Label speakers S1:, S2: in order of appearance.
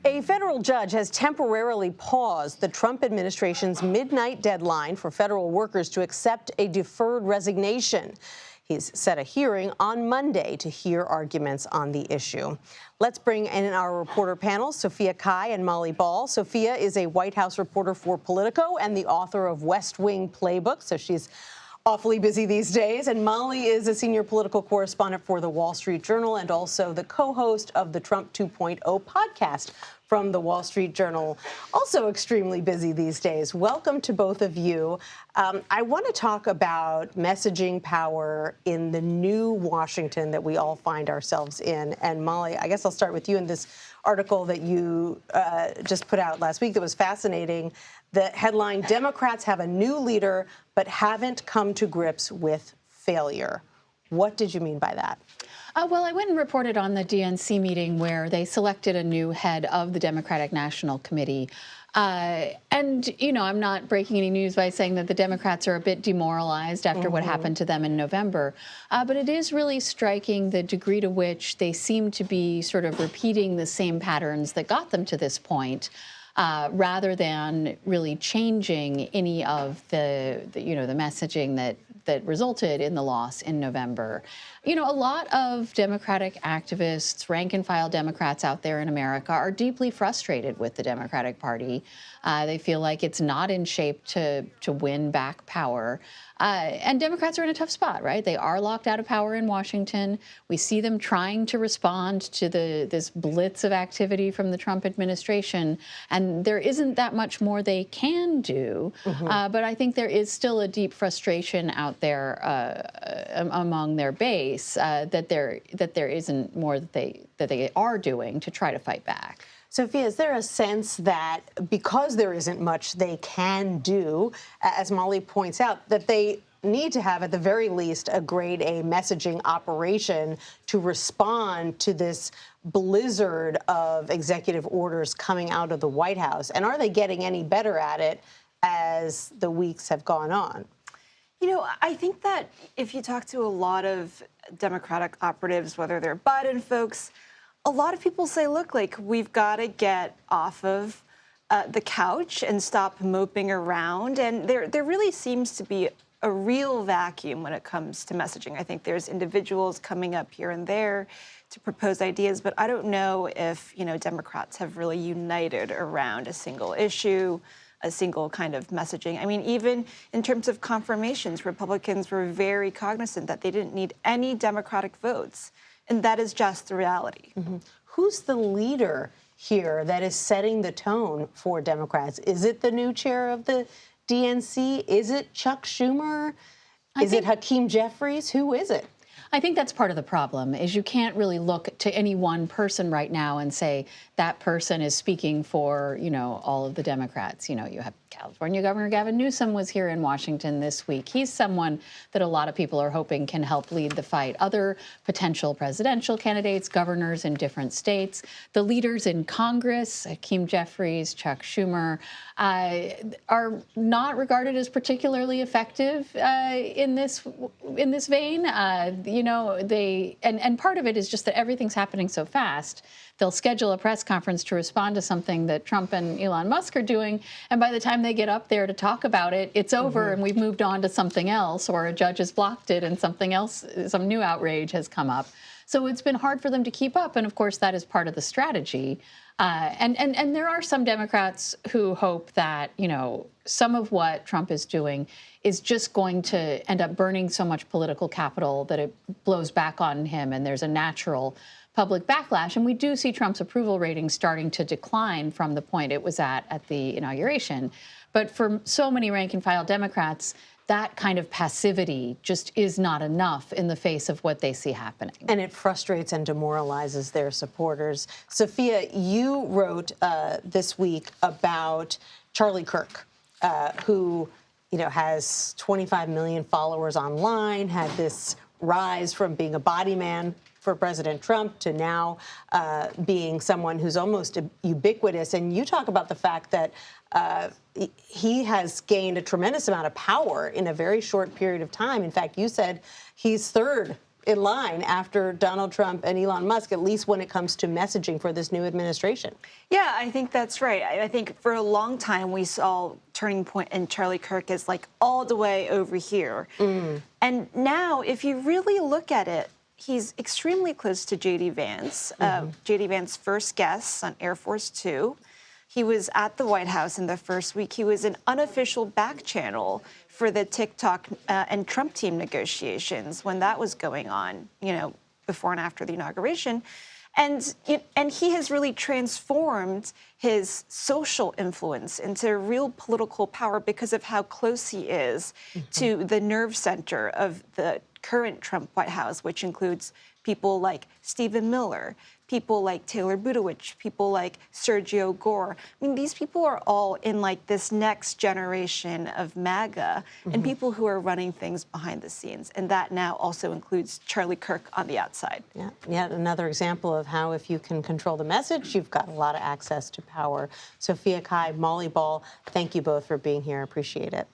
S1: A federal judge has temporarily paused the Trump administration's midnight deadline for federal workers to accept a deferred resignation. He's set a hearing on Monday to hear arguments on the issue. Let's bring in our reporter panel, Sophia Cai and Molly Ball. Sophia is a White House reporter for Politico and the author of West Wing Playbook, so she's awfully busy these days. And Molly is a senior political correspondent for the Wall Street Journal and also the co-host of the Trump 2.0 podcast from the Wall Street Journal. Also extremely busy these days. Welcome to both of you. I want to talk about messaging power in the new Washington that we all find ourselves in. And Molly, I guess I'll start with you in this article that you just put out last week that was fascinating. The headline, Democrats have a new leader, but haven't come to grips with failure. What did you mean by that?
S2: Well, I went and reported on the DNC meeting where they selected a new head of the Democratic National Committee. And, you know, I'm not breaking any news by saying that the Democrats are a bit demoralized after what happened to them in November. But it is really striking the degree to which they seem to be sort of repeating the same patterns that got them to this point. Rather than really changing any of the messaging that resulted in the loss in November. You know, a lot of Democratic activists, rank and file Democrats out there in America are deeply frustrated with the Democratic Party. They feel like it's not in shape to win back power. And Democrats are in a tough spot, right? They are locked out of power in Washington. We see them trying to respond to this blitz of activity from the Trump administration. And there isn't that much more they can do. But I think there is still a deep frustration out there among their base that there isn't more that they are doing to try to fight back.
S1: Sophia, is there a sense that because there isn't much they can do, as Molly points out, that they need to have at the very least a grade A messaging operation to respond to this blizzard of executive orders coming out of the White House? And are they getting any better at it as the weeks have gone on?
S3: You know, I think that if you talk to a lot of Democratic operatives, whether they're Biden folks, a lot of people say, look, like, we've got to get off of the couch and stop moping around. And there really seems to be a real vacuum when it comes to messaging. I think there's individuals coming up here and there to propose ideas, but I don't know if, you know, Democrats have really united around a single issue, a single kind of messaging. I mean, even in terms of confirmations, Republicans were very cognizant that they didn't need any Democratic votes. And that is just the reality. Who's the leader here that is setting the tone for Democrats? Is it the new chair of the DNC? Is it Chuck Schumer? Is it Hakeem Jeffries? Who is it?
S2: I think that's part of the problem, is you can't really look to any one person right now and say that person is speaking for, you know, all of the Democrats. You know, you have California Governor Gavin Newsom was here in Washington this week. He's someone that a lot of people are hoping can help lead the fight. Other potential presidential candidates, governors in different states, the leaders in Congress, Hakeem Jeffries, Chuck Schumer, are not regarded as particularly effective in this vein. You know, and part of it is just that everything's happening so fast. They'll schedule a press conference to respond to something that Trump and Elon Musk are doing, and by the time they get up there to talk about it, it's over and we've moved on to something else, or a judge has blocked it and something else, some new outrage has come up. So it's been hard for them to keep up, and of course that is part of the strategy. And there are some Democrats who hope that, you know, some of what Trump is doing is just going to end up burning so much political capital that it blows back on him, and there's a natural public backlash. And we do see Trump's approval rating starting to decline from the point it was at the inauguration. But for so many rank and file Democrats, that kind of passivity just is not enough in the face of what they see happening.
S1: And it frustrates and demoralizes their supporters. Sophia, you wrote this week about Charlie Kirk, who, you know, has 25 million followers online, had this rise from being a body man for President Trump to now being someone who's almost ubiquitous. And you talk about the fact that he has gained a tremendous amount of power in a very short period of time. In fact, you said he's third in line after Donald Trump and Elon Musk, at least when it comes to messaging for this new administration.
S3: Yeah, I think that's right. I think for a long time we saw Turning Point and Charlie Kirk as like all the way over here. And now, if you really look at it, he's extremely close to J.D. Vance. J.D. Vance first guest on Air Force Two. He was at the White House in the first week. He was an unofficial back channel for the TikTok and Trump team negotiations when that was going on, before and after the inauguration. And he has really transformed his social influence into real political power because of how close he is to the nerve center of the current Trump White House, which includes people like Stephen Miller, people like Taylor Buttigieg, people like Sergio Gore. I mean, these people are all in like this next generation of MAGA and people who are running things behind the scenes. And that now also includes Charlie Kirk on the outside.
S1: Yeah, yet another example of how if you can control the message, you've got a lot of access to power. Sophia Cai, Molly Ball, thank you both for being here. I appreciate it.